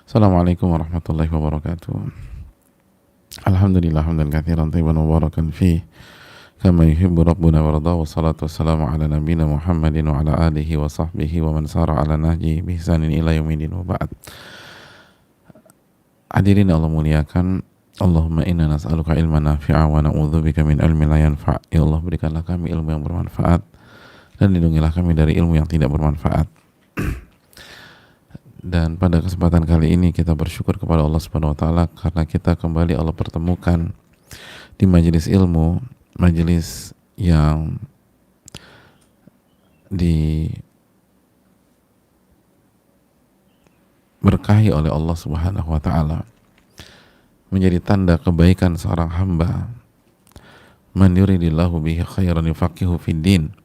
Assalamualaikum warahmatullahi wabarakatuh. Alhamdulillah hamdan katsiran thayyiban mubarakan fih kama yuhibbu rabbuna warda, wassalatu wassalamu ala nabiyyina Muhammadin wa ala alihi wa sahbihi wa man sara ala nahji bi ihsanin ila yaumil wa ba'd. Hadirin Allah muliakan, Allahumma inna nas'aluka ilman nafi'a wa na'udzubika min ilmin la yanfa'. Ya Allah, berikanlah kami ilmu yang bermanfaat dan lindungilah kami dari ilmu yang tidak bermanfaat. Dan pada kesempatan kali ini kita bersyukur kepada Allah Subhanahu wa taala karena kita kembali Allah pertemukan di majelis ilmu, majelis yang diberkahi oleh Allah Subhanahu wa taala, menjadi tanda kebaikan seorang hamba. Man yuridillahu bihi khairan yufaqihu fid din.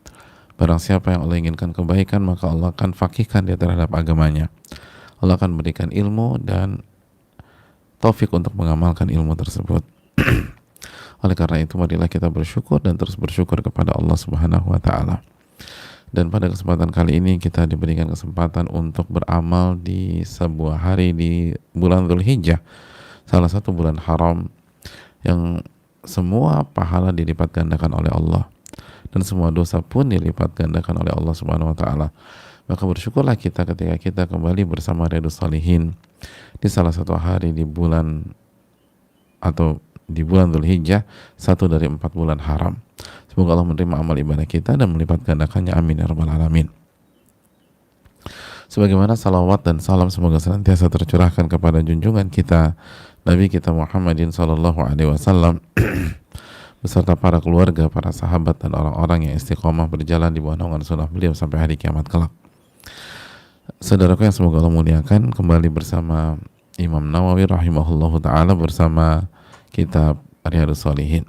Barang siapa yang Allah inginkan kebaikan, maka Allah akan fakihkan dia terhadap agamanya. Allah akan berikan ilmu dan taufik untuk mengamalkan ilmu tersebut. Oleh karena itu, marilah kita bersyukur dan terus bersyukur kepada Allah Subhanahu wa taala. Dan pada kesempatan kali ini kita diberikan kesempatan untuk beramal di sebuah hari di bulan Dzulhijjah, salah satu bulan haram yang semua pahala dilipat gandakan oleh Allah dan semua dosa pun dilipat gandakan oleh Allah Subhanahu wa taala. Maka bersyukurlah kita ketika kita kembali bersama Riyadhus Shalihin di salah satu hari di bulan Dzulhijjah, satu dari 4 bulan haram. Semoga Allah menerima amal ibadah kita dan melipat gandakannya, amin ya rabbal alamin. Sebagaimana salawat dan salam semoga senantiasa tercurahkan kepada junjungan kita Nabi kita Muhammadin sallallahu alaihi wasallam beserta para keluarga, para sahabat dan orang-orang yang istiqomah berjalan di bawah naungan sunnah beliau sampai hari kiamat kelak. Saudaraku yang semoga Allah muliakan, kembali bersama Imam Nawawi rahimahullahu taala bersama kitab Riyadhus Shalihin.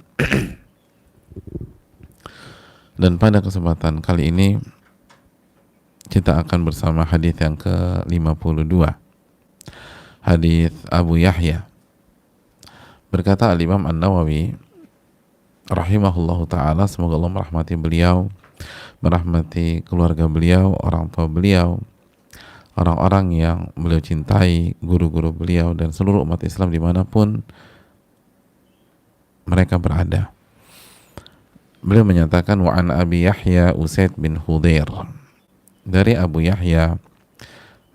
Dan pada kesempatan kali ini kita akan bersama hadis yang ke-52. Hadis Abu Yahya. Berkata Al-Imam An-Nawawi rahimahullahu ta'ala, semoga Allah merahmati beliau, merahmati keluarga beliau, orang tua beliau, orang-orang yang beliau cintai, guru-guru beliau, dan seluruh umat Islam dimanapun mereka berada. Beliau menyatakan, wa an Abi Yahya Usaid bin Hudayr, dari Abu Yahya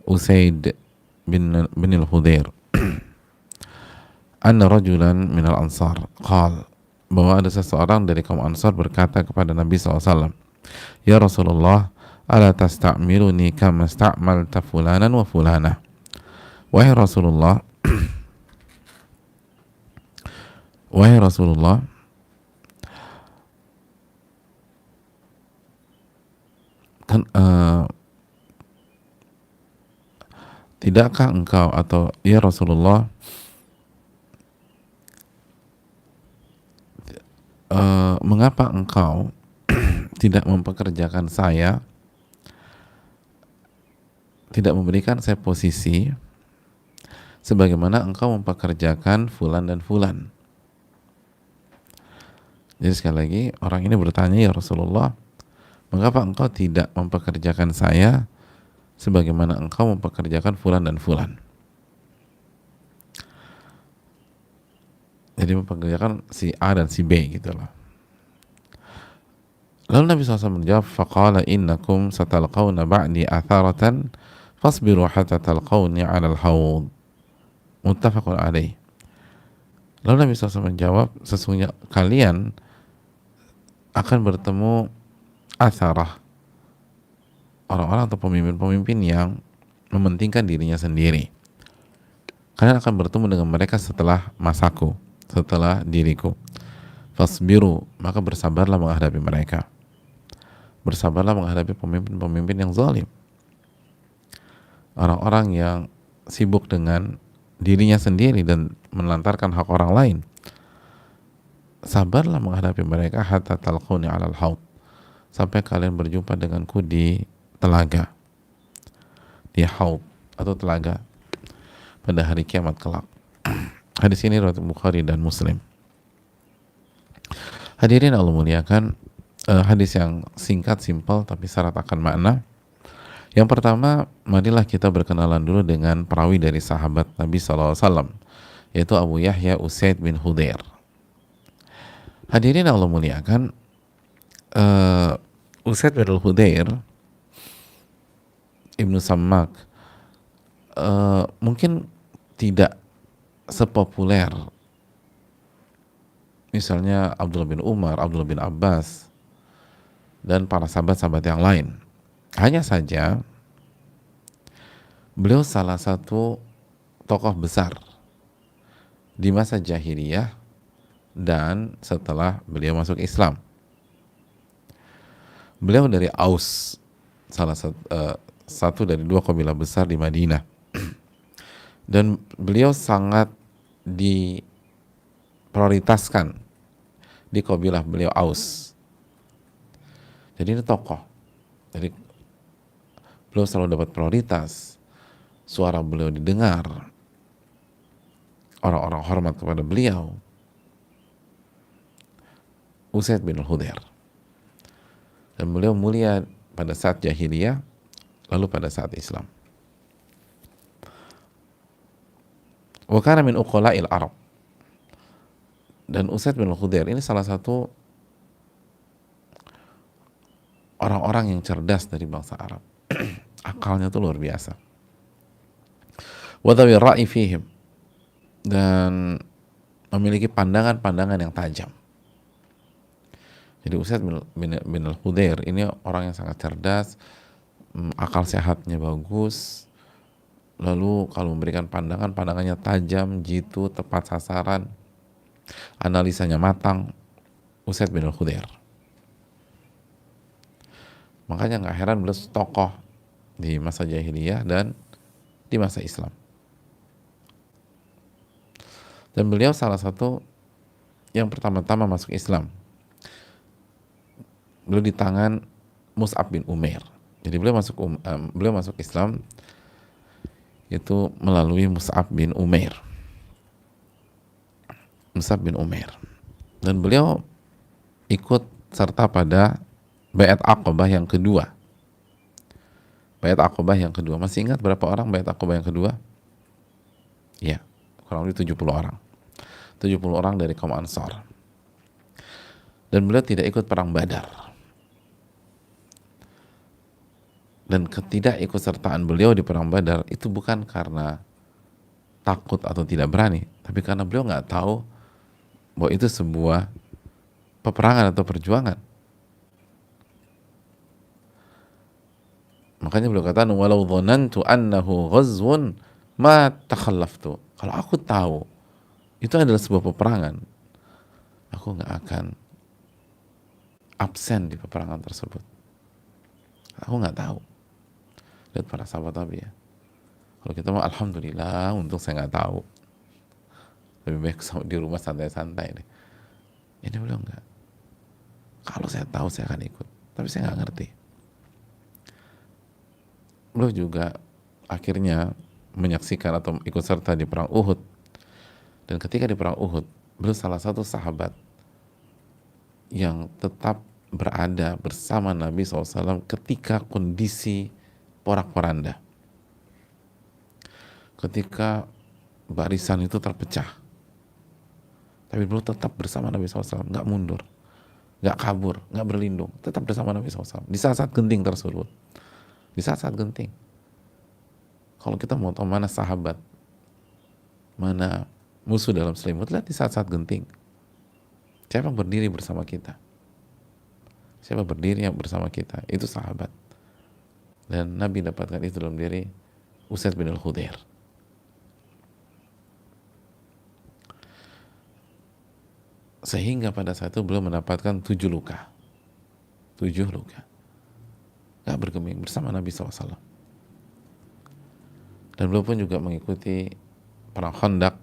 Usaid bin al-Hudayr, anna rajulan minal ansar qala, bahwa ada seseorang dari kaum Ansar berkata kepada Nabi SAW, ya Rasulullah, ala tasta'miluni kama sta'malta fulanan wa fulana. Wahai Rasulullah, wahai Rasulullah, kan, tidakkah engkau, atau ya Rasulullah, mengapa engkau tidak mempekerjakan saya, tidak memberikan saya posisi sebagaimana engkau mempekerjakan fulan dan fulan. Jadi sekali lagi orang ini bertanya, ya Rasulullah, mengapa engkau tidak mempekerjakan saya sebagaimana engkau mempekerjakan fulan dan fulan? Jadi mempekerjakan si A dan si B gitu loh. Lalu Nabi SAW menjawab, faqala innakum satalqawna ba'di atharatan fasbiru hatta talqawni 'alal hawd. Muttafaqun alaih. Lalu Nabi SAW menjawab, sesungguhnya kalian akan bertemu atharah, orang-orang atau pemimpin-pemimpin yang mementingkan dirinya sendiri. Kalian akan bertemu dengan mereka setelah masaku, setelah diriku. Fasbiru, maka bersabarlah menghadapi mereka. Bersabarlah menghadapi pemimpin-pemimpin yang zalim, orang-orang yang sibuk dengan dirinya sendiri dan menelantarkan hak orang lain. Sabarlah menghadapi mereka hatta talquni 'alal haud, sampai kalian berjumpa denganku di telaga, di haud atau telaga pada hari kiamat kelak. Hadis ini riwayat Bukhari dan Muslim. Hadirin Allah muliakan, hadis yang singkat, simpel, tapi syarat akan makna, Yang pertama, marilah kita berkenalan dulu dengan perawi dari sahabat Nabi SAW, yaitu Abu Yahya Usaid bin Hudhair. Hadirin Allah muliakan, Usaid bin Hudhair Ibnu Sammak mungkin tidak sepopuler misalnya Abdullah bin Umar, Abdullah bin Abbas, dan para sahabat-sahabat yang lain. Hanya saja beliau salah satu tokoh besar di masa jahiliyah dan setelah beliau masuk Islam. Beliau dari Aus, salah satu dari dua kabilah besar di Madinah. Dan beliau sangat diprioritaskan di kabilah beliau Aus. Jadi ini tokoh. Jadi beliau selalu dapat prioritas. Suara beliau didengar. Orang-orang hormat kepada beliau. Usaid bin Hudhair. Dan beliau mulia pada saat jahiliyah, lalu pada saat Islam. Wa kana min uqala'il Arab. Dan Usaid bin Hudhair ini salah satu orang-orang yang cerdas dari bangsa Arab. Akalnya itu luar biasa. Wa dhawi ra'i fihim. Dan memiliki pandangan-pandangan yang tajam. Jadi Usaid bin Hudhair ini orang yang sangat cerdas, akal sehatnya bagus, lalu kalau memberikan pandangan, pandangannya tajam, jitu, tepat sasaran, analisanya matang. Usaid bin Hudhair. Makanya nggak heran beliau tokoh di masa jahiliyah dan di masa Islam. Dan beliau salah satu yang pertama-tama masuk Islam. Beliau di tangan Mus'ab bin Umair. Jadi beliau masuk Islam itu melalui Mus'ab bin Umair. Mus'ab bin Umair. Dan beliau ikut serta pada Bai'at Aqabah yang kedua. Bai'at Aqabah yang kedua. Masih ingat berapa orang Bai'at Aqabah yang kedua? Ya, kurang lebih 70 orang. 70 orang dari kaum Ansar. Dan beliau tidak ikut perang Badar. Dan ketidakikutsertaan beliau di perang Badar itu bukan karena takut atau tidak berani, tapi karena beliau nggak tahu bahwa itu sebuah peperangan atau perjuangan. Makanya beliau kata, walau dhanantu annahu ghazwun ma takhallaftu. Kalau aku tahu itu adalah sebuah peperangan, aku nggak akan absen di peperangan tersebut. Aku nggak tahu. Lihat para sahabat Nabi ya. Kalau kita mau alhamdulillah, untung saya nggak tahu. Lebih baik di rumah santai-santai deh. Ini beliau nggak. Kalau saya tahu saya akan ikut, tapi saya nggak ngerti. Beliau juga akhirnya menyaksikan atau ikut serta di perang Uhud. Dan ketika di perang Uhud, beliau salah satu sahabat yang tetap berada bersama Nabi SAW ketika kondisi porak-poranda, ketika barisan itu terpecah, tapi beliau tetap bersama Nabi SAW, nggak mundur, nggak kabur, nggak berlindung, tetap bersama Nabi SAW di saat-saat genting tersebut. Di saat-saat genting, kalau kita mau tahu mana sahabat, mana musuh dalam selimut, lihat di saat-saat genting, siapa yang berdiri bersama kita, siapa berdiri yang bersama kita, itu sahabat. Dan Nabi dapatkan itu dalam diri Usaid bin Hudhair. Sehingga pada saat itu beliau mendapatkan 7 luka. 7 luka. Gak bergeming bersama Nabi SAW. Dan beliau pun juga mengikuti perang Khandaq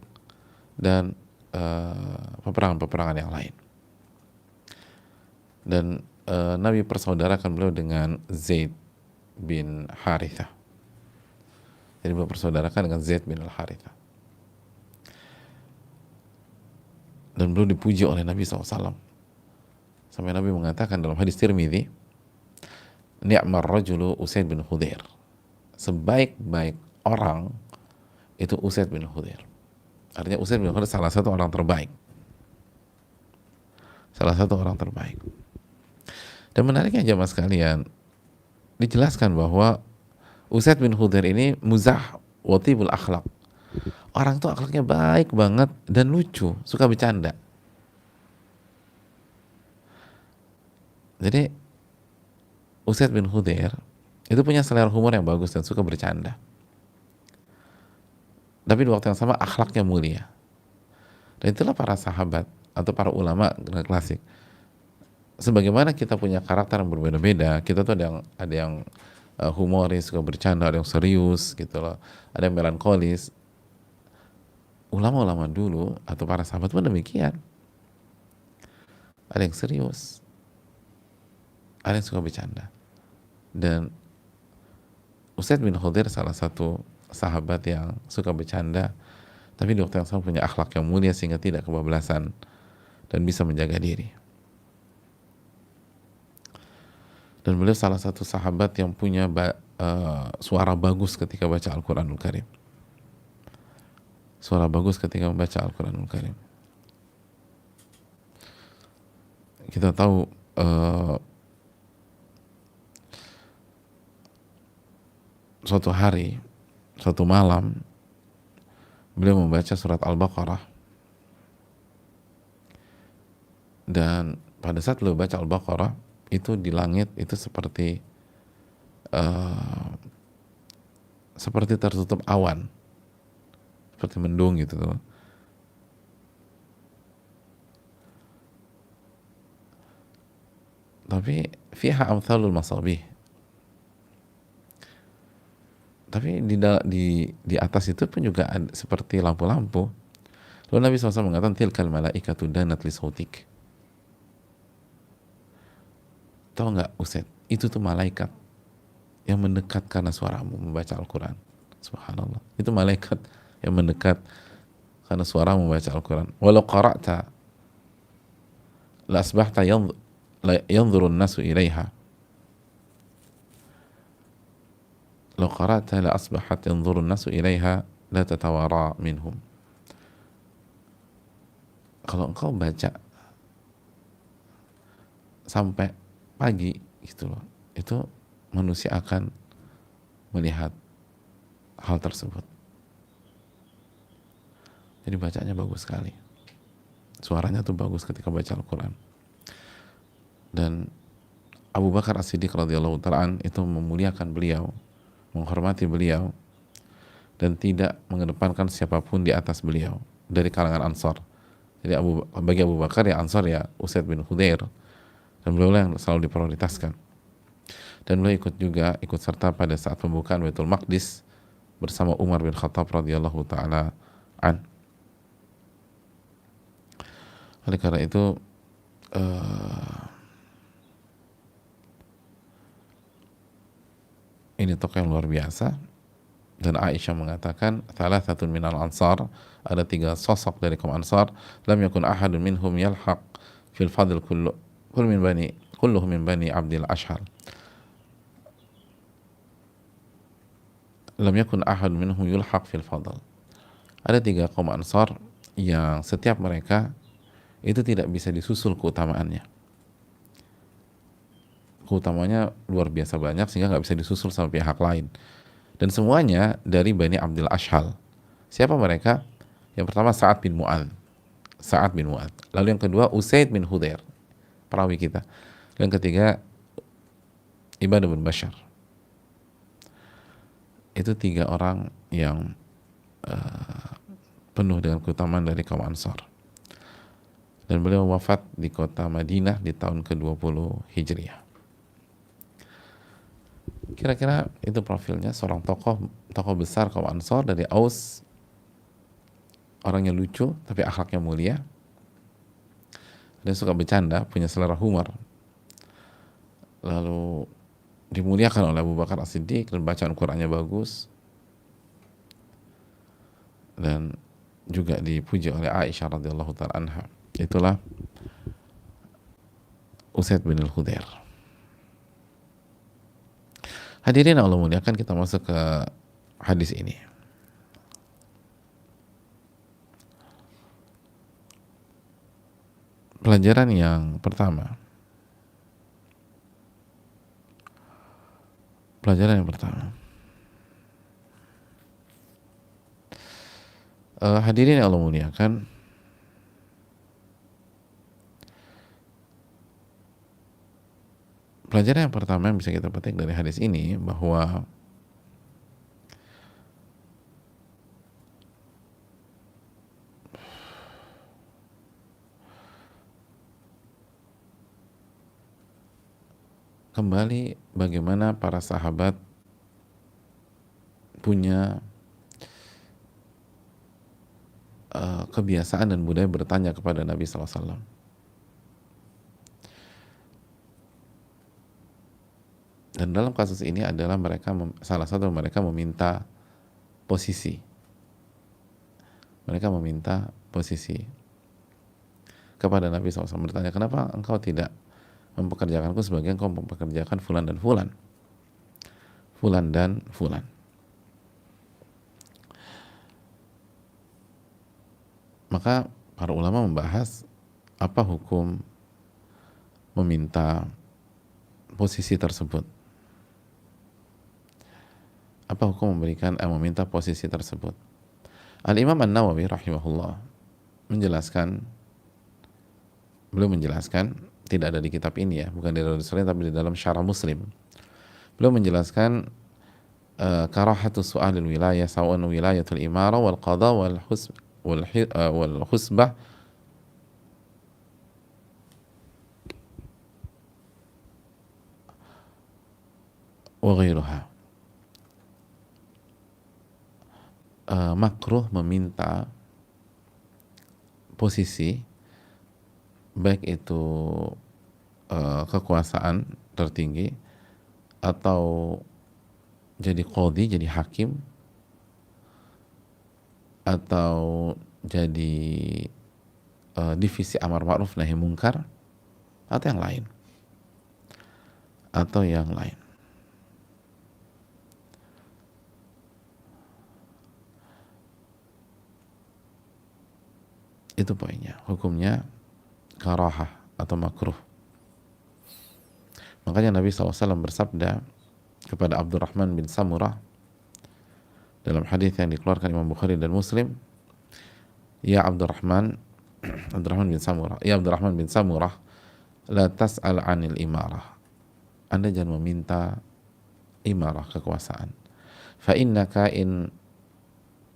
dan peperangan-peperangan yang lain. Dan Nabi persaudarakan beliau dengan Zaid bin Harithah. Jadi beliau persaudarakan dengan Zaid bin Harithah. Dan beliau dipuji oleh Nabi SAW. Sampai Nabi mengatakan dalam hadis Tirmidzi, ni'mar rajulu Usaid bin Hudhair. sebaik-baik orang itu Usaid bin Khudair. Artinya Usaid bin Khudair salah satu orang terbaik. Salah satu orang terbaik. Dan menariknya jemaah sekalian, dijelaskan bahwa Usaid bin Khudair ini muzah watibul akhlak. Orang tuh akhlaknya baik banget dan lucu, suka bercanda. Jadi Usaid bin Khudair itu punya selera humor yang bagus dan suka bercanda. Tapi di waktu yang sama akhlaknya mulia. Dan itulah para sahabat atau para ulama klasik. Sebagaimana kita punya karakter yang berbeda-beda, kita tuh ada yang humoris, suka bercanda, ada yang serius gitu loh, ada yang melankolis. Ulama-ulama dulu atau para sahabat pun demikian. Ada yang serius, ada yang suka bercanda. Dan Usaid bin Khudair salah satu sahabat yang suka bercanda, tapi di waktu yang sama punya akhlak yang mulia sehingga tidak kebablasan dan bisa menjaga diri. Dan beliau salah satu sahabat yang punya suara bagus ketika baca Al-Quranul Karim. Suara bagus ketika membaca Al-Quranul Karim. Kita tahu suatu hari, suatu malam, beliau membaca surat Al-Baqarah. Dan pada saat beliau baca Al-Baqarah, itu di langit itu seperti tertutup awan, seperti mendung gitu tuh. Tapi fiha amthalul masabih. Tapi di atas itu pun juga ada seperti lampu-lampu. Lalu Nabi SAW mengatakan tilkal malaikatu danat li sautik. Tahu nggak Usaid? Itu tuh malaikat yang mendekat karena suaramu membaca Al-Quran. Subhanallah. Itu malaikat yang mendekat karena suaramu membaca Al-Quran. Walau qara'ta la asbahta yanzurun nasu ilaiha. Law qara'ta la asbahat yanzurun nasu ilaiha la tatawara minhum. Kalau engkau baca sampai pagi gitu loh, itu manusia akan melihat hal tersebut. Jadi bacanya bagus sekali, suaranya tuh bagus ketika baca Al-Quran. Dan Abu Bakar As-Siddiq radhiyallahu ta'ala itu memuliakan beliau, menghormati beliau, dan tidak mengedepankan siapapun di atas beliau dari kalangan Ansar. Jadi bagi Abu Bakar ya Ansar ya Usaid bin Khudair, dan beliau yang selalu diprioritaskan. Dan beliau ikut serta pada saat pembukaan Baitul Maqdis bersama Umar bin Khattab radhiyallahu ta'ala an. Oleh karena itu ini tokoh yang luar biasa. Dan Aisyah mengatakan thalathatun minal ansar, ada 3 sosok dari kaum Ansar, lam yakun ahadun minhum yalhaq fil fadl kulluhum min bani Abdil Ashhal. Lam yakun ahad minhum yulhaq fil fadl. Ada 3 kaum Ansar yang setiap mereka itu tidak bisa disusul keutamaannya. Keutamaannya luar biasa banyak sehingga nggak bisa disusul sama pihak lain. Dan semuanya dari Bani Abdil Ashhal. Siapa mereka? Yang pertama Sa'ad bin Mu'adz. Sa'ad bin Mu'adz. Lalu yang kedua Usaid bin Khudair, perawi kita. Yang ketiga Ibadah bin Bashar. Itu 3 orang yang penuh dengan keutamaan dari kaum Ansar. Dan beliau wafat di kota Madinah di tahun ke-20 Hijriah. Kira-kira itu profilnya seorang tokoh besar kaum Ansar dari Aus, orangnya lucu tapi akhlaknya mulia, dia suka bercanda, punya selera humor, lalu dimuliakan oleh Abu Bakar As-Siddiq dan bacaan Qur'annya bagus, dan juga dipuji oleh Aisyah radhiyallahu ta'ala anha. Itulah Usaid bin Khudair. Hadirin Allah muliakan, kita masuk ke hadis ini. Pelajaran yang pertama. Pelajaran yang pertama. Hadirin Allah muliakan, pelajaran yang pertama yang bisa kita petik dari hadis ini bahwa kembali bagaimana para sahabat punya kebiasaan dan budaya bertanya kepada Nabi SAW. Dan dalam kasus ini adalah salah satu mereka meminta posisi. Mereka meminta posisi kepada Nabi SAW, bertanya, kenapa engkau tidak mempekerjakanku sebagai engkau mempekerjakan fulan dan fulan, fulan dan fulan. Maka para ulama membahas apa hukum meminta posisi tersebut. Apa hukum meminta posisi tersebut? Al-Imam An-Nawawi rahimahullah beliau menjelaskan, tidak ada di kitab ini ya, bukan di dalam Muslim tapi di dalam Syarah Muslim. Beliau menjelaskan karahatu su'alil wilayah sawan wilayatul imara wal qada wal husbah wa ghairuha. Makruh meminta posisi, baik itu kekuasaan tertinggi atau jadi qadhi, jadi hakim, atau jadi divisi amar ma'ruf nahi mungkar, atau yang lain. Itu poinnya, hukumnya karahah atau makruh. Makanya Nabi SAW bersabda kepada Abdurrahman bin Samurah dalam hadis yang dikeluarkan Imam Bukhari dan Muslim, ya Abdurrahman bin Samurah, la tas'al 'anil imarah. Anda jangan meminta imarah, kekuasaan. Fa innaka in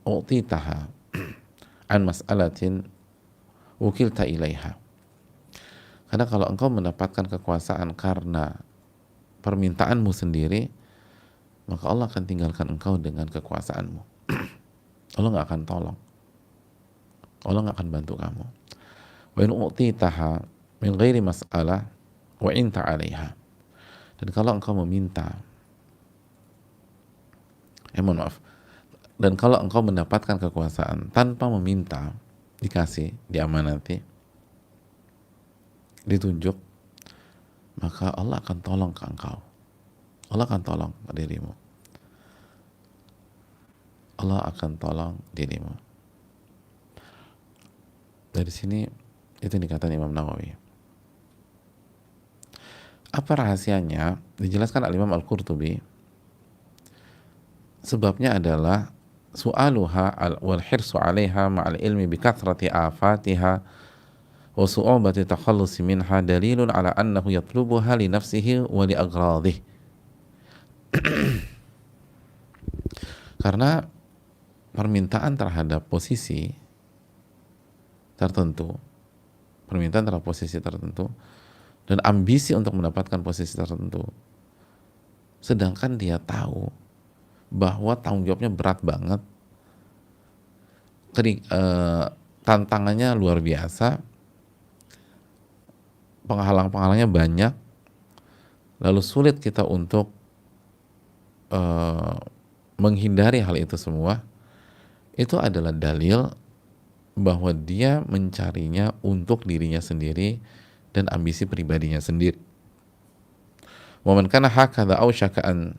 u'titaha an mas'alatin wukilta ilaiha. Karena kalau engkau mendapatkan kekuasaan karena permintaanmu sendiri, maka Allah akan tinggalkan engkau dengan kekuasaanmu. Allah nggak akan tolong. Allah nggak akan bantu kamu. Wa in u'titaha min ghairi mas'alah wa inta 'alaiha. Dan kalau engkau dan kalau engkau mendapatkan kekuasaan tanpa meminta, dikasih, diamanati, ditunjuk, maka Allah akan tolong ke engkau. Allah akan tolong dirimu. Allah akan tolong dirimu. Dari sini itu yang dikatakan Imam Nawawi. Apa rahasianya? Dijelaskan Al-Imam Al-Qurtubi. Sebabnya adalah su'aluha wal hirsu 'alaiha ma'al ilmi bi kathrati afatiha wa su'ubati takhallusi minha dalilun 'ala annahu yatlubuha li nafsihi wa li aghradihi. Karena permintaan terhadap posisi tertentu, dan ambisi untuk mendapatkan posisi tertentu, sedangkan dia tahu bahwa tanggung jawabnya berat banget, tantangannya luar biasa, penghalang-penghalangnya banyak, lalu sulit kita untuk menghindari hal itu semua. Itu adalah dalil bahwa dia mencarinya untuk dirinya sendiri dan ambisi pribadinya sendiri. Wa man kana hakadha aw syaka an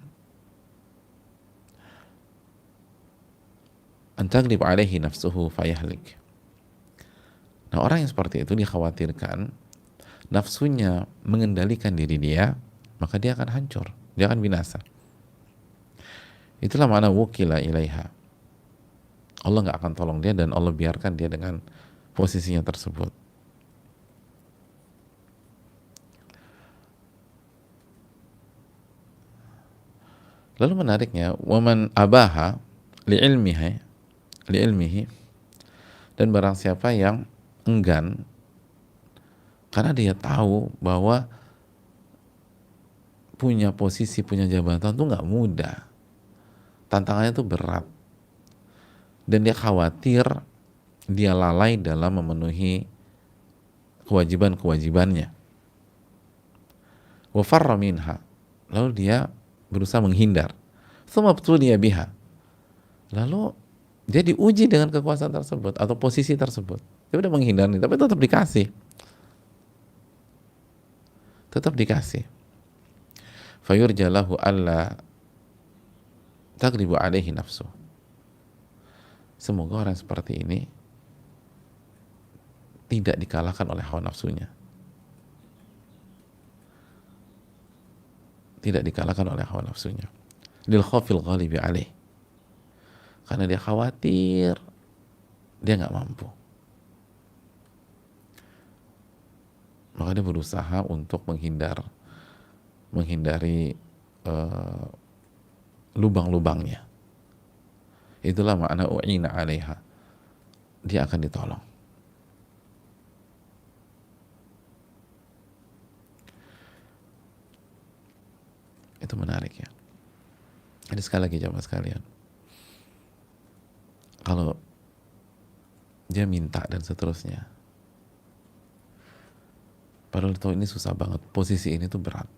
an taglib alaihi nafsuhu fayahlik. Nah, orang yang seperti itu dikhawatirkan nafsunya mengendalikan diri dia, maka dia akan hancur, dia akan binasa. Itulah makna wukila ilaiha. Allah nggak akan tolong dia dan Allah biarkan dia dengan posisinya tersebut. Lalu menariknya, waman abaha liilmihi, dan barang siapa yang enggan karena dia tahu bahwa punya posisi, punya jabatan itu nggak mudah, tantangannya itu berat, dan dia khawatir dia lalai dalam memenuhi kewajiban-kewajibannya. Wa farra minha, lalu dia berusaha menghindar. Tsumma btuliya biha, lalu dia diuji dengan kekuasaan tersebut atau posisi tersebut. Dia udah menghindar nih, tapi tetap dikasih. Tetap dikasih. Fayurja lahu alla taghlibu alaihi nafsu. Semoga orang seperti ini tidak dikalahkan oleh hawa nafsunya. Tidak dikalahkan oleh hawa nafsunya. Lil khawfil ghalibi alaih. Karena dia khawatir dia nggak mampu. Maka dia berusaha untuk menghindari lubang-lubangnya. Itulah makna u'ina alaiha. Dia akan ditolong. Itu menarik ya. Jadi sekali lagi jamaah sekalian, kalau dia minta dan seterusnya, padahal tahu ini susah banget, posisi ini tuh berat,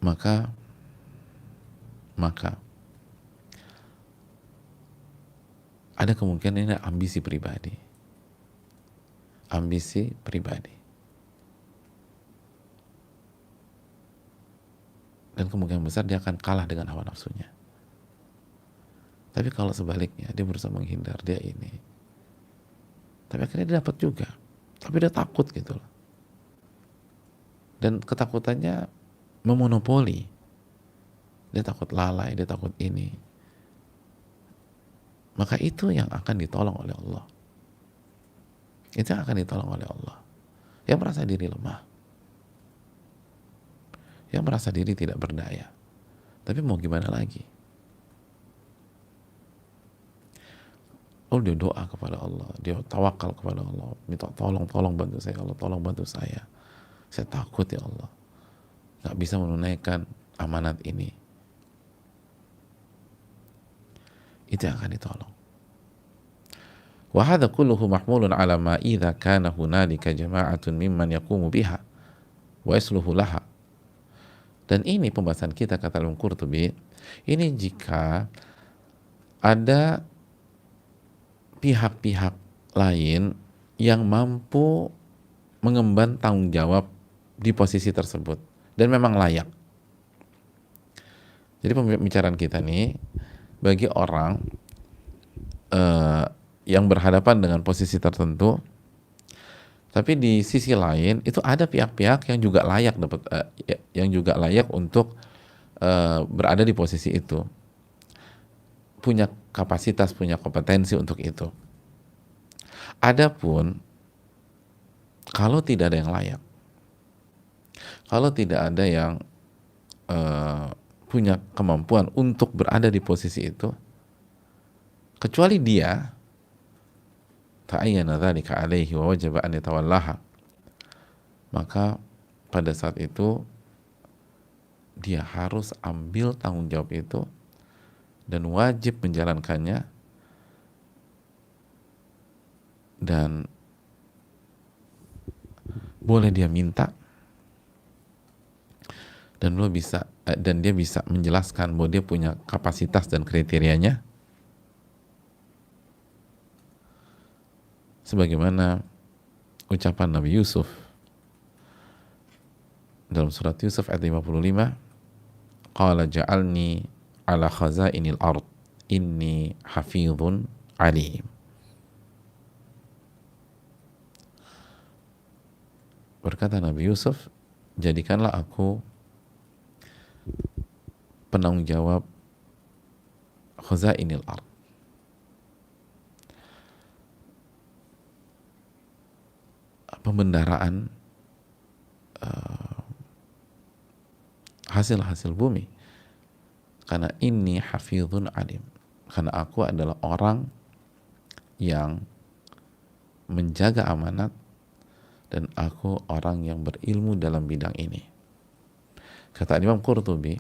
maka ada kemungkinan ini ambisi pribadi. Dan kemungkinan besar dia akan kalah dengan hawa nafsunya. Tapi kalau sebaliknya, dia berusaha menghindar, dia ini, tapi akhirnya dia dapat juga, tapi dia takut gitu loh. Dan ketakutannya memonopoli. Dia takut lalai, dia takut ini. Maka itu yang akan ditolong oleh Allah. Itu yang akan ditolong oleh Allah. Yang merasa diri lemah, yang merasa diri tidak berdaya. Tapi mau gimana lagi? Dia doa kepada Allah, dia tawakal kepada Allah, minta tolong bantu saya Allah, tolong bantu saya takut ya Allah, nggak bisa menunaikan amanat ini. Itu yang akan ditolong. Wa hadza kulluhu mahmulun ala ma idza kana hunalika jama'atun mimman yaqumu biha wa yasluhu laha. Dan ini pembahasan kita, kata Imam Qurtubi, ini jika ada pihak-pihak lain yang mampu mengemban tanggung jawab di posisi tersebut dan memang layak. Jadi pembicaraan kita nih bagi orang yang berhadapan dengan posisi tertentu, tapi di sisi lain itu ada pihak-pihak yang juga layak untuk berada di posisi itu, punya kapasitas, punya kompetensi untuk itu. Adapun kalau tidak ada yang layak, kalau tidak ada yang punya kemampuan untuk berada di posisi itu, kecuali dia, ta'ayyana dzalika alaihi wa wajaba an yatawallaha, maka pada saat itu dia harus ambil tanggung jawab itu dan wajib menjalankannya, dan boleh dia minta dan dia bisa menjelaskan bahwa dia punya kapasitas dan kriterianya, sebagaimana ucapan Nabi Yusuf dalam surat Yusuf ayat 55, qala ja'alni ala khazainil ard inni hafizun alim. Berkata Nabi Yusuf, jadikanlah aku penanggung jawab khazainil ard, pembendaraan hasil-hasil bumi, karena ini hafizun alim, karena aku adalah orang yang menjaga amanat dan aku orang yang berilmu dalam bidang ini. Kata Imam Qurtubi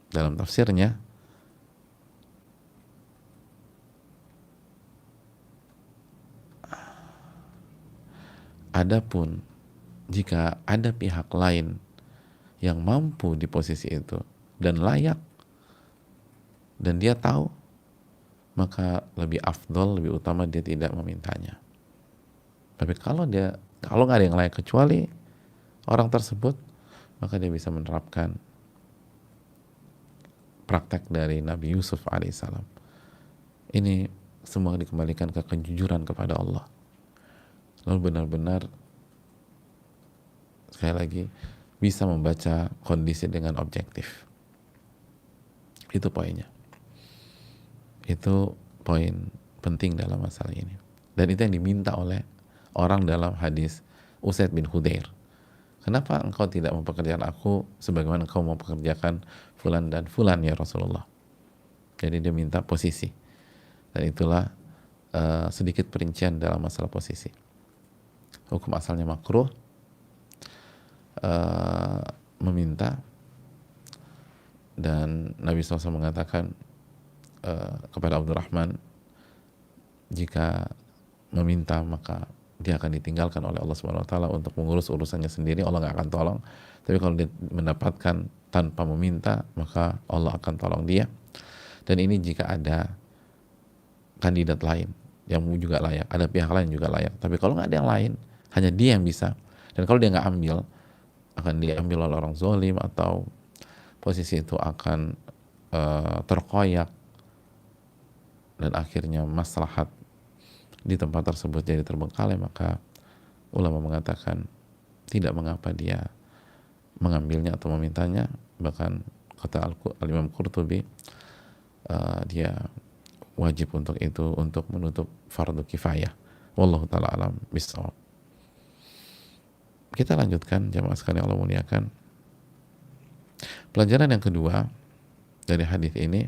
dalam tafsirnya, adapun jika ada pihak lain yang mampu di posisi itu dan layak dan dia tahu, maka lebih afdol, lebih utama dia tidak memintanya. Tapi kalau nggak ada yang layak kecuali orang tersebut, maka dia bisa menerapkan praktek dari Nabi Yusuf alaihissalam. Ini semua dikembalikan ke kejujuran kepada Allah. Lalu benar-benar, sekali lagi, bisa membaca kondisi dengan objektif. Itu poinnya. Itu poin penting dalam masalah ini. Dan itu yang diminta oleh orang dalam hadis Usaid bin Khudair. Kenapa engkau tidak mempekerjakan aku sebagaimana engkau mempekerjakan fulan dan fulan ya Rasulullah? Jadi dia minta posisi. Dan itulah sedikit perincian dalam masalah posisi. Hukum asalnya makruh, meminta, dan Nabi SAW mengatakan kepada Abdurrahman, jika meminta maka dia akan ditinggalkan oleh Allah Subhanahu Wa Taala untuk mengurus urusannya sendiri, Allah nggak akan tolong. Tapi kalau dia mendapatkan tanpa meminta, maka Allah akan tolong dia. Dan ini jika ada kandidat lain yang juga layak, ada pihak lain juga layak. Tapi kalau nggak ada yang lain, hanya dia yang bisa. Dan kalau dia nggak ambil, akan diambil oleh orang zalim, atau posisi itu akan terkoyak, dan akhirnya maslahat di tempat tersebut jadi terbengkalai. Maka ulama mengatakan tidak mengapa dia mengambilnya atau memintanya. Bahkan kata Al-Imam Qurtubi, dia wajib untuk itu, untuk menutup fardu kifayah. Wallahu ta'ala alam bisawab. Kita lanjutkan jamaah sekalian Allah muliakan. Pelajaran yang kedua dari hadis ini,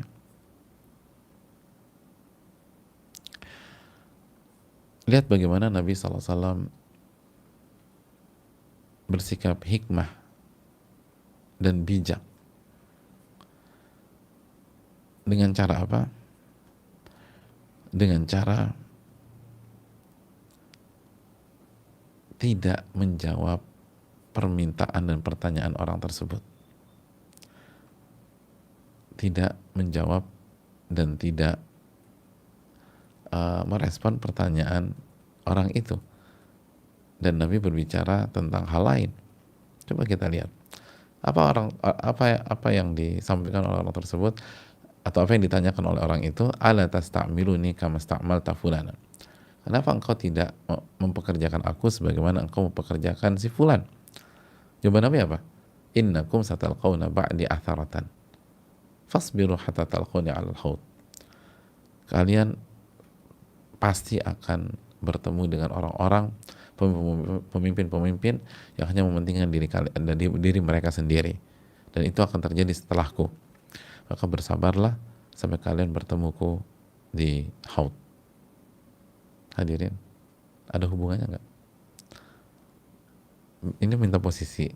lihat bagaimana Nabi SAW bersikap hikmah dan bijak. Dengan cara apa? Dengan cara tidak menjawab permintaan dan pertanyaan orang tersebut. Tidak menjawab dan tidak merespon pertanyaan orang itu. Dan Nabi berbicara tentang hal lain. Coba kita lihat apa yang disampaikan oleh orang tersebut, atau apa yang ditanyakan oleh orang itu. Ala tasta'miluni kama sta'malta fulana. Kenapa engkau tidak mempekerjakan aku sebagaimana engkau mempekerjakan si fulan? Jawaban Nabi apa? Innakum satalqawna ba'di atharatan fasbiru hatta talqawni 'alal haud. Kalian pasti akan bertemu dengan orang-orang, pemimpin-pemimpin yang hanya mementingkan diri kalian dan diri mereka sendiri, dan itu akan terjadi setelahku. Maka bersabarlah sampai kalian bertemuku di haud. Hadirin, ada hubungannya nggak? Ini minta posisi,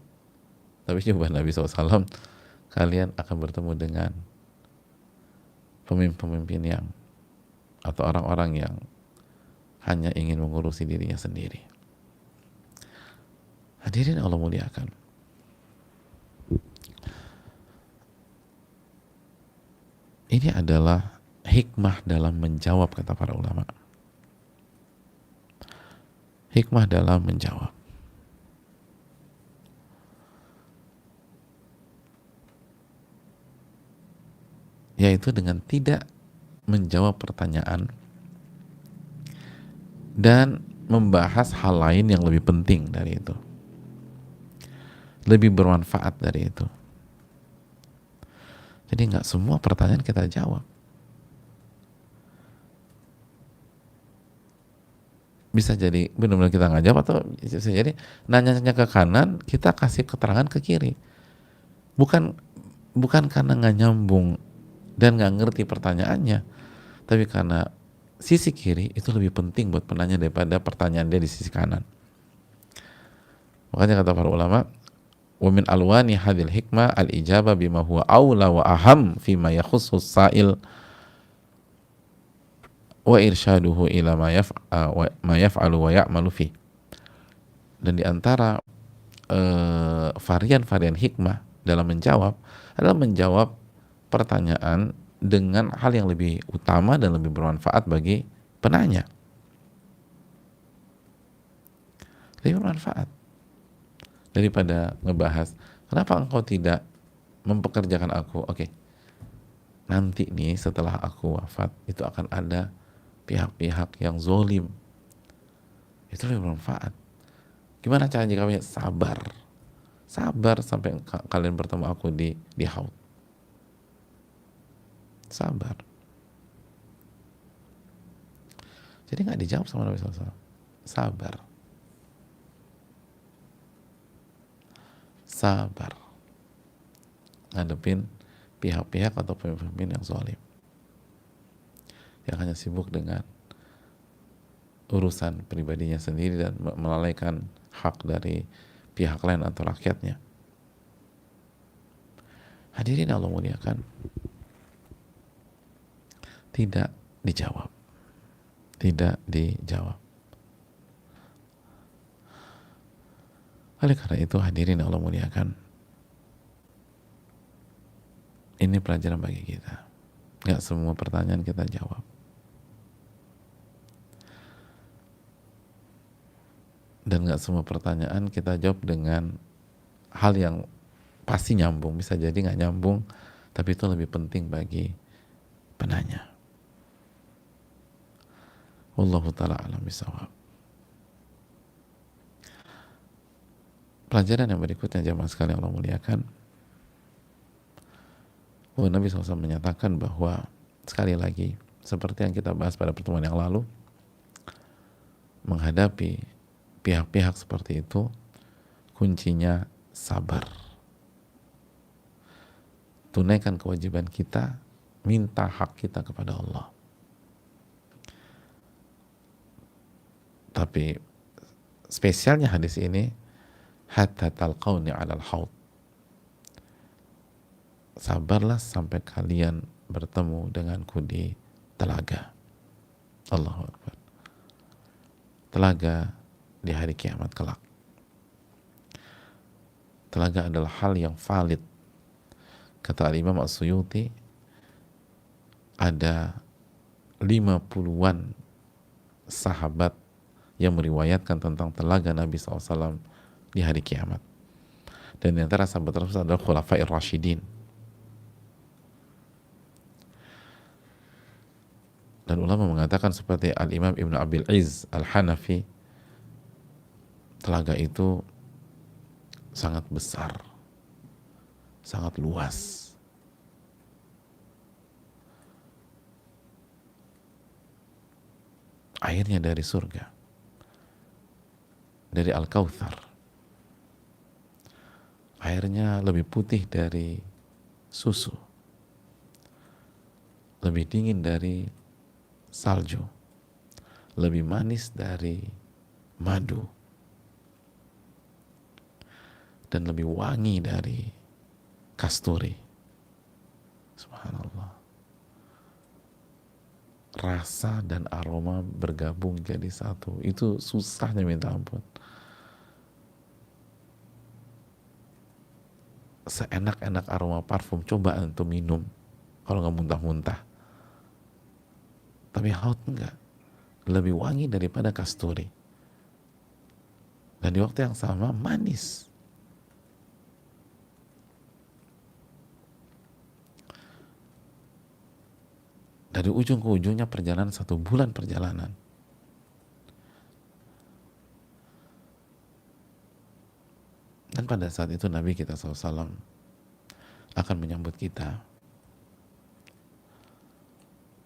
tapi jawaban Nabi SAW, kalian akan bertemu dengan pemimpin-pemimpin yang, atau orang-orang yang hanya ingin mengurusi dirinya sendiri. Hadirin Allah muliakan. Ini adalah hikmah dalam menjawab, kata para ulama. Hikmah dalam menjawab. Yaitu dengan tidak menjawab pertanyaan dan membahas hal lain yang lebih penting dari itu, lebih bermanfaat dari itu. Jadi nggak semua pertanyaan kita jawab. Bisa jadi benar-benar kita nggak jawab, atau bisa jadi nanya-nanya ke kanan, kita kasih keterangan ke kiri. Bukan karena nggak nyambung dan nggak ngerti pertanyaannya, tapi karena sisi kiri itu lebih penting buat penanya daripada pertanyaan dia di sisi kanan. Makanya kata para ulama, wa min alwani hadil hikmah al ijabah bima huwa aula wa aham fima yakhussus sa'il wa irsyaduhu ila ma yaf'alu wa ya'malu fi. Dan di antara varian-varian hikmah dalam menjawab adalah menjawab pertanyaan dengan hal yang lebih utama dan lebih bermanfaat bagi penanya. Lebih bermanfaat daripada ngebahas kenapa engkau tidak mempekerjakan aku. Oke, nanti nih setelah aku wafat itu akan ada pihak-pihak yang zolim. Itu lebih bermanfaat. Gimana caranya kamu sabar? Sabar sampai kalian bertemu aku di haud. Sabar. Jadi nggak dijawab sama Nabi SAW. Sabar. Sabar. Ngadepin pihak-pihak atau pemimpin yang zalim, yang hanya sibuk dengan urusan pribadinya sendiri dan melalaikan hak dari pihak lain atau rakyatnya. Hadirin Allah muliakan, tidak dijawab. Tidak dijawab. Oleh karena itu hadirin Allah muliakan, ini pelajaran bagi kita. Gak semua pertanyaan kita jawab. Dan gak semua pertanyaan kita jawab dengan hal yang pasti nyambung. Bisa jadi gak nyambung, tapi itu lebih penting bagi penanya. Wallahu ta'ala alam bisawab. Pelajaran yang berikutnya jamaah sekalian Allah muliakan, bahwa Nabi SAW menyatakan bahwa, sekali lagi seperti yang kita bahas pada pertemuan yang lalu, menghadapi pihak-pihak seperti itu kuncinya sabar. Tunaikan kewajiban kita, minta hak kita kepada Allah. Tapi spesialnya hadis ini, hatta talqauni 'alal haud. Sabarlah sampai kalian bertemu denganku di telaga. Allahu Akbar. Telaga di hari kiamat kelak. Telaga adalah hal yang valid. Kata Imam As-Suyuti, ada 50-an sahabat yang meriwayatkan tentang telaga Nabi SAW di hari kiamat. Dan di antara sahabat tersebut adalah Khulafair Rasyidin. Dan ulama mengatakan seperti Al-Imam Ibn Abil Izz Al-Hanafi, telaga itu sangat besar, sangat luas. Airnya dari surga, dari Al-Kautsar. Airnya lebih putih dari susu, lebih dingin dari salju, lebih manis dari madu, dan lebih wangi dari kasturi. Subhanallah. Rasa dan aroma bergabung jadi satu. Itu susahnya minta ampun. Seenak-enak aroma parfum, coba antum minum kalau nggak muntah-muntah. Tapi haud enggak, lebih wangi daripada kasturi, dan di waktu yang sama manis. Dari ujung ke ujungnya perjalanan 1 bulan perjalanan. Dan pada saat itu Nabi kita SAW akan menyambut kita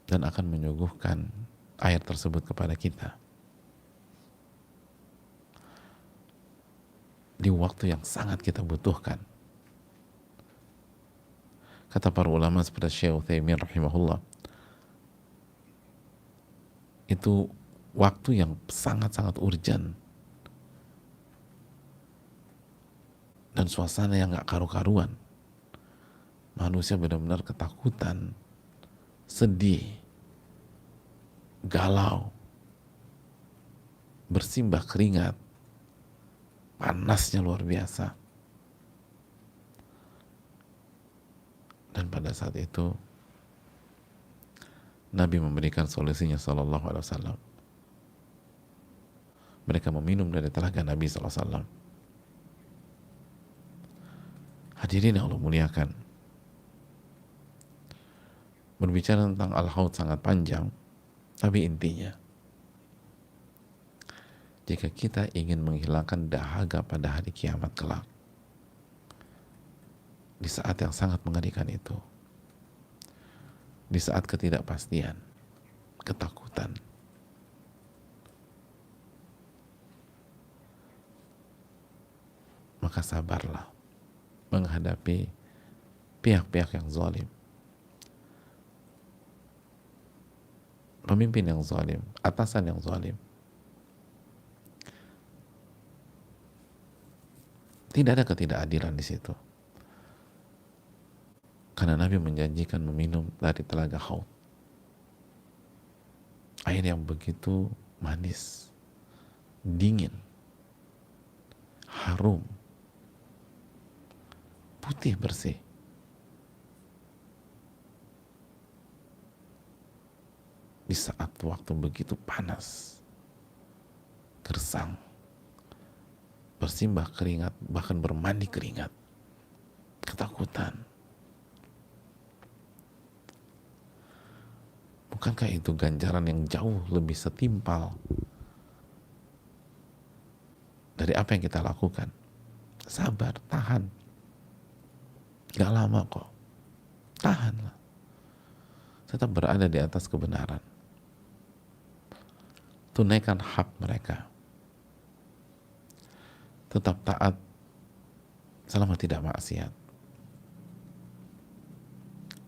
dan akan menyuguhkan air tersebut kepada kita di waktu yang sangat kita butuhkan. Kata para ulama seperti Syekh Utsaimin rahimahullah, itu waktu yang sangat-sangat urgent dan suasana yang gak karu-karuan. Manusia benar-benar ketakutan, sedih, galau, bersimbah keringat, panasnya luar biasa. Dan pada saat itu Nabi memberikan solusinya sallallahu alaihi wasallam. Mereka meminum dari telaga Nabi sallallahu alaihi wasallam. Hadirin yang Allah muliakan, berbicara tentang Al-Haud sangat panjang, tapi intinya, jika kita ingin menghilangkan dahaga pada hari kiamat kelak, di saat yang sangat mengerikan itu, di saat ketidakpastian, ketakutan, maka sabarlah menghadapi pihak-pihak yang zalim, pemimpin yang zalim, atasan yang zalim. Tidak ada ketidakadilan di situ. Karena Nabi menjanjikan meminum dari telaga Haud. Air yang begitu manis, dingin, harum, putih bersih. Di saat waktu begitu panas, gersang, bersimbah keringat, bahkan bermandi keringat, ketakutan. Bukankah itu ganjaran yang jauh lebih setimpal dari apa yang kita lakukan? Sabar, tahan. Gak lama kok. Tahanlah. Tetap berada di atas kebenaran. Tunaikan hak mereka. Tetap taat selama tidak maksiat.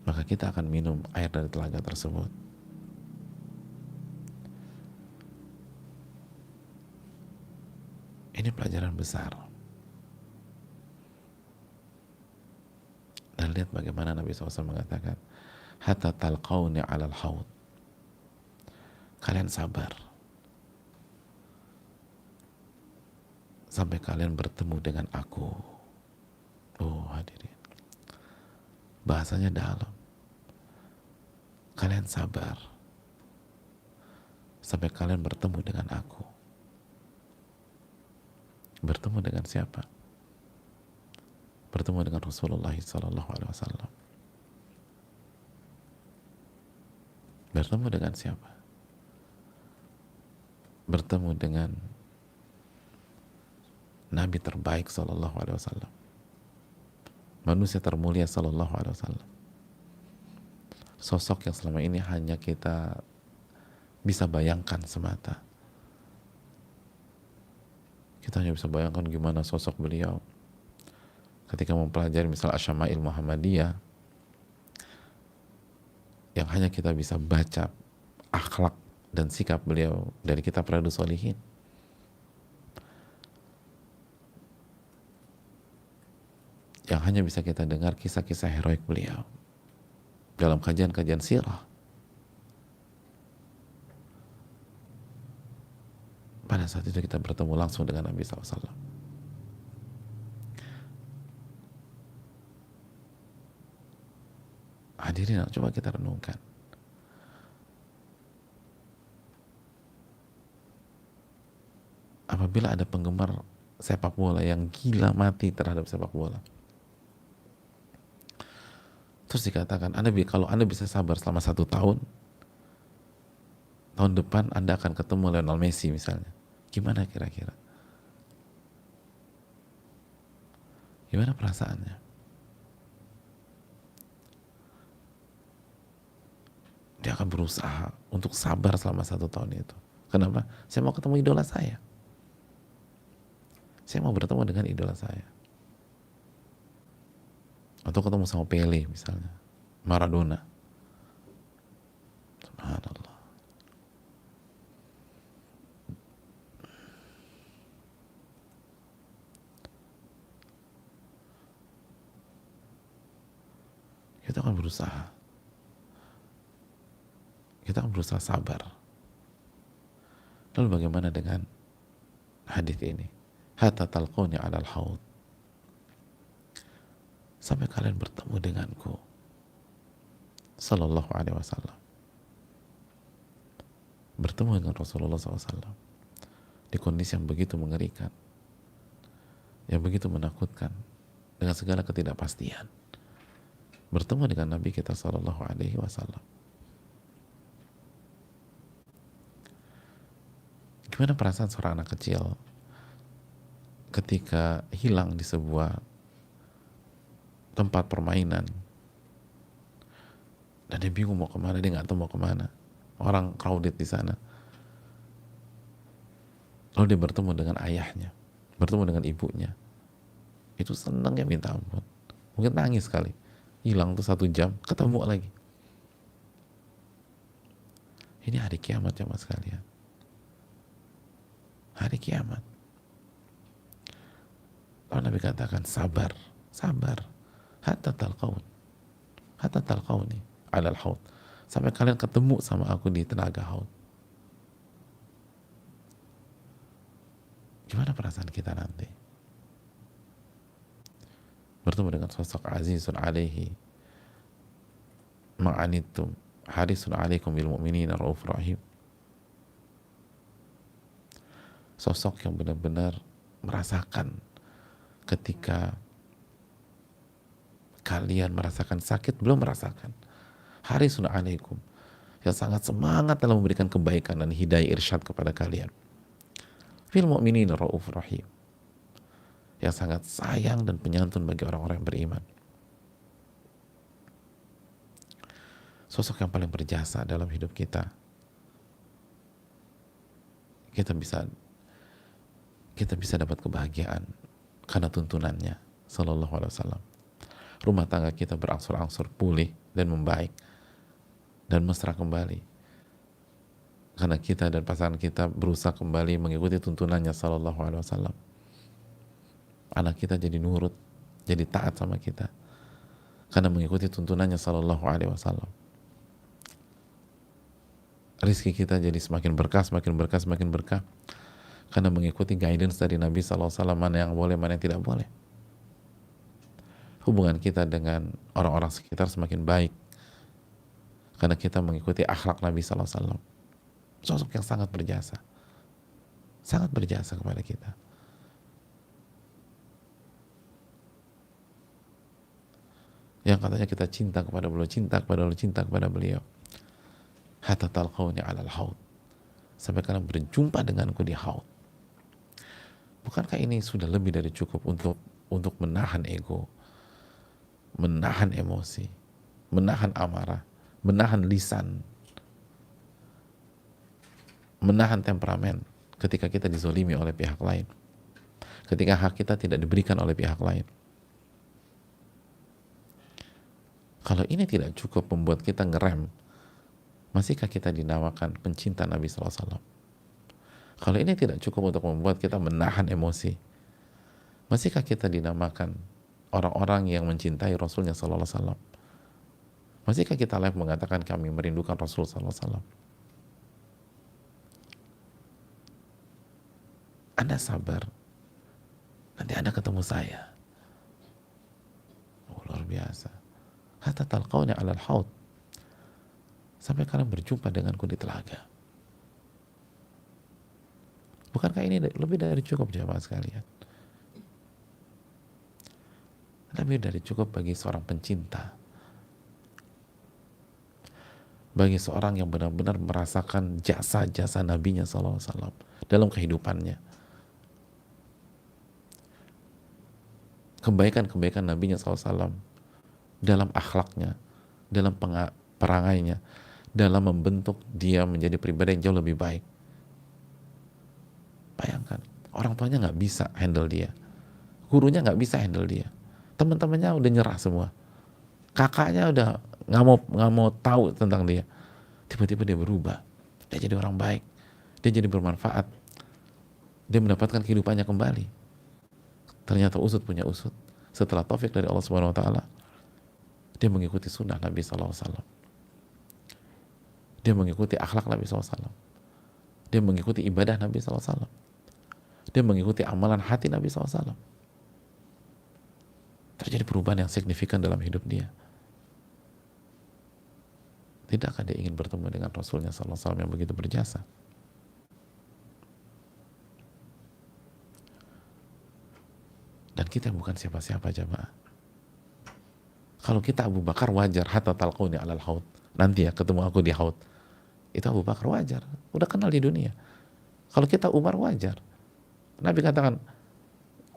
Maka kita akan minum air dari telaga tersebut. Ini pelajaran besar. Dan lihat bagaimana Nabi SAW mengatakan, hatta talqawni alal haud. Kalian sabar sampai kalian bertemu dengan aku. Oh hadirin, bahasanya dalam. Kalian sabar sampai kalian bertemu dengan aku. Bertemu dengan siapa? Bertemu dengan Rasulullah SAW. Bertemu dengan siapa? Bertemu dengan Nabi terbaik SAW, manusia termulia SAW, sosok yang selama ini hanya kita bisa bayangkan semata. Kita hanya bisa bayangkan gimana sosok beliau ketika mempelajari misal Asyama'il Muhammadiyah, yang hanya kita bisa baca akhlak dan sikap beliau dari kitab Riyadhus Shalihin. Yang hanya bisa kita dengar kisah-kisah heroik beliau dalam kajian-kajian sirah. Pada saat itu kita bertemu langsung dengan Nabi SAW. Hadirin, coba kita renungkan. Apabila ada penggemar sepak bola yang gila mati terhadap sepak bola, terus dikatakan, kalau Anda bisa sabar selama 1 tahun, tahun depan Anda akan ketemu Lionel Messi misalnya. Gimana kira-kira? Gimana perasaannya? Dia akan berusaha untuk sabar selama 1 tahun itu. Kenapa? Saya mau ketemu idola saya. Saya mau bertemu dengan idola saya. Atau ketemu sama Pele misalnya. Maradona. Subhanallah. Kita akan berusaha. Kita akan berusaha sabar. Lalu bagaimana dengan hadis ini? Hatta talquni 'alal haud. Sampai kalian bertemu denganku. Sallallahu alaihi wasallam. Bertemu dengan Rasulullah SAW di kondisi yang begitu mengerikan, yang begitu menakutkan, dengan segala ketidakpastian. Bertemu dengan Nabi kita Sallallahu Alaihi Wasallam. Gimana perasaan seorang anak kecil ketika hilang di sebuah tempat permainan dan dia bingung mau kemana, dia nggak tahu mau kemana, orang crowded di sana, lalu dia bertemu dengan ayahnya, bertemu dengan ibunya, itu senang ya minta ampun, mungkin nangis sekali. Hilang tuh 1 jam, ketemu lagi. Ini hari kiamat ya mas sekalian. Hari kiamat. Lalu Nabi katakan sabar, sabar. Hatta talqauni alal haud. Sampai kalian ketemu sama aku di tenaga haud. Gimana perasaan kita nanti? Bertemu dengan sosok azizun alaihi ma'anittum harisun alaikum bil mu'minina raufur rahim. Sosok yang benar-benar merasakan ketika kalian merasakan sakit, belum merasakan. Harisun alaikum, yang sangat semangat dalam memberikan kebaikan dan hidayah irsyad kepada kalian. Bil mu'minina raufur rahim, yang sangat sayang dan penyantun bagi orang-orang yang beriman. Sosok yang paling berjasa dalam hidup kita. Kita bisa dapat kebahagiaan karena tuntunannya Sallallahu Alaihi Wasallam. Rumah tangga kita berangsur-angsur pulih dan membaik dan mesra kembali karena kita dan pasangan kita berusaha kembali mengikuti tuntunannya Sallallahu Alaihi Wasallam. Anak kita jadi nurut, jadi taat sama kita karena mengikuti tuntunannya Sallallahu Alaihi Wasallam. Rizki kita jadi semakin berkah, semakin berkah, semakin berkah karena mengikuti guidance dari Nabi Sallallahu Alaihi Wasallam, mana yang boleh, mana yang tidak boleh. Hubungan kita dengan orang-orang sekitar semakin baik karena kita mengikuti akhlak Nabi Sallallahu Alaihi Wasallam. Sosok yang sangat berjasa kepada kita. Yang katanya kita cinta kepada beliau, cinta kepada beliau. Hatta talqauni 'alal haud. Sampai kalian berjumpa denganku di haud. Bukankah ini sudah lebih dari cukup untuk menahan ego, menahan emosi, menahan amarah, menahan lisan, menahan temperamen ketika kita dizolimi oleh pihak lain, ketika hak kita tidak diberikan oleh pihak lain. Kalau ini tidak cukup membuat kita ngerem, masihkah kita dinamakan pencinta Nabi SAW? Kalau ini tidak cukup untuk membuat kita menahan emosi, masihkah kita dinamakan orang-orang yang mencintai Rasulnya SAW? Masihkah kita layak mengatakan kami merindukan Rasul SAW? Anda sabar, nanti Anda ketemu saya. Oh, luar biasa. Hatta talqauni 'alal haud. Sampai kalian berjumpa denganku di telaga. Bukankah ini lebih dari cukup jamaah sekalian? Lebih dari cukup bagi seorang pencinta. bagi seorang yang benar-benar merasakan jasa-jasa Nabinya SAW dalam kehidupannya, kebaikan-kebaikan Nabinya SAW dalam akhlaknya, dalam perangainya, dalam membentuk dia menjadi pribadi yang jauh lebih baik. Bayangkan, orang tuanya nggak bisa handle dia, gurunya nggak bisa handle dia, teman-temannya udah nyerah semua, kakaknya udah nggak mau tahu tentang dia. Tiba-tiba dia berubah, dia jadi orang baik, dia jadi bermanfaat, dia mendapatkan kehidupannya kembali. Ternyata usut punya usut, setelah taufik dari Allah Subhanahu Wa Taala, dia mengikuti sunnah Nabi SAW, dia mengikuti akhlak Nabi SAW, dia mengikuti ibadah Nabi SAW, dia mengikuti amalan hati Nabi SAW. Terjadi perubahan yang signifikan dalam hidup dia. Tidakkah dia ingin bertemu dengan Rasulnya SAW yang begitu berjasa? Dan kita bukan siapa-siapa, jamaah. Kalau kita Abu Bakar wajar, hatta talquni alal haud, nanti ya ketemu aku di haud. Itu Abu Bakar wajar, udah kenal di dunia. Kalau kita Umar wajar. Nabi katakan,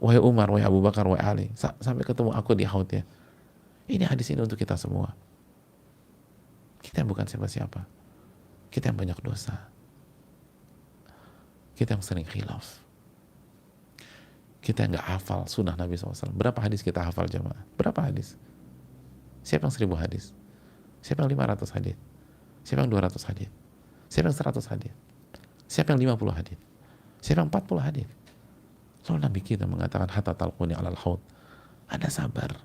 wahai Umar, wahai Abu Bakar, wahai Ali, sampai ketemu aku di haud ya. Ini hadis ini untuk kita semua. Kita yang bukan siapa-siapa. Kita yang banyak dosa. Kita yang sering khilaf. Kita yang gak hafal sunnah Nabi SAW. Berapa hadis kita hafal, jamaah? Berapa hadis? Siapa yang 1000 hadis? Siapa yang 500 hadis? Siapa yang 200 hadis? Siapa yang 100 hadis? Siapa yang 50 hadis? Siapa yang 40 hadis? Lalu Nabi kita mengatakan, hatta talquni alal haud. Anda sabar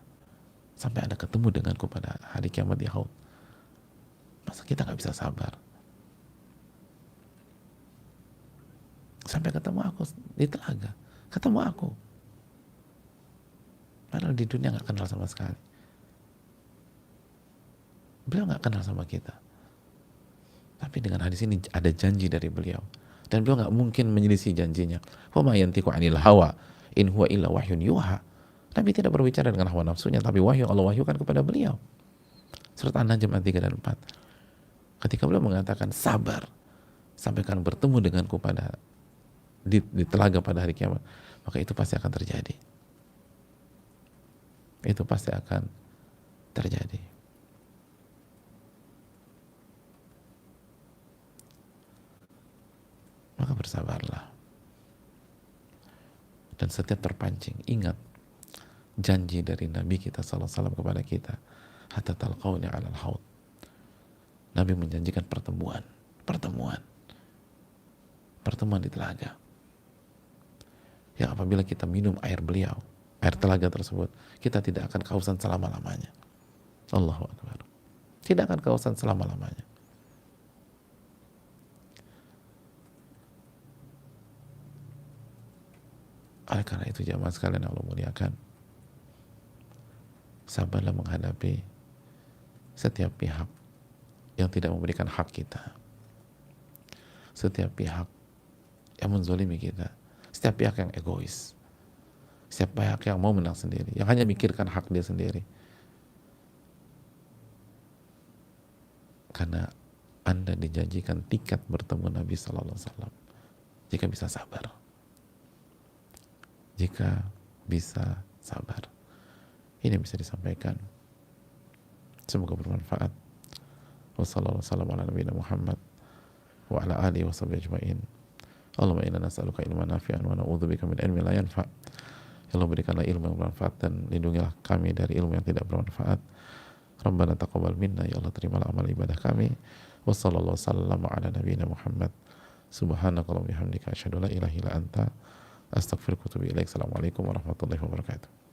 sampai Anda ketemu denganku pada hari kiamat di haud. Masa kita gak bisa sabar? Sampai ketemu aku di telaga, ketemu aku. Padahal di dunia gak kenal sama sekali. Beliau gak kenal sama kita. Tapi dengan hadis ini ada janji dari beliau. Dan beliau gak mungkin menyelisih janjinya. Wa ma yantiqu 'anil hawa in huwa illa wahyun yuha. Nabi tidak berbicara dengan hawa nafsunya, tapi wahyu Allah wahyukan kepada beliau. Surat An-Najm ayat 3 dan 4. Ketika beliau mengatakan sabar sampai akan bertemu denganku pada di telaga pada hari kiamat, maka itu pasti akan terjadi. Itu pasti akan terjadi. Maka bersabarlah. Dan setiap terpancing, ingat janji dari Nabi kita SAW kepada kita, hatta talqawni alal haud. Nabi menjanjikan pertemuan di telaga. Yang apabila kita minum air beliau, air telaga tersebut, kita tidak akan kehausan selama-lamanya. Allahu Akbar. Tidak akan kehausan selama-lamanya. Oleh karena itu jamaah sekalian yang Allah muliakan, sabarlah menghadapi setiap pihak yang tidak memberikan hak kita, setiap pihak yang menzolimi kita, setiap pihak yang egois, setiap pihak yang mau menang sendiri, yang hanya mikirkan hak dia sendiri. Karena Anda dijanjikan tiket bertemu Nabi Sallallahu Alaihi Wasallam jika bisa sabar. Jika bisa sabar. Ini bisa disampaikan. Semoga bermanfaat. Wassalamualaikum warahmatullahi wabarakatuh. Wa ala alihi wa sahbihi ajma'in. Allahumma inna nas'aluka ilman nafi'an wa na'udzubika min ilmin la yanfa'. Ya Allah, berikanlah ilmu yang bermanfaat dan lindungilah kami dari ilmu yang tidak bermanfaat. Rabbana taqabbal minna, ya Allah terimalah amal ibadah kami. Wassallallahu wasallam ala nabiyyina Muhammad. Subhanakallahumma wa bihamdika asyhadu an la ilaha illa anta astaghfiruka wa atubu ilaik. Assalamualaikum warahmatullahi wabarakatuh.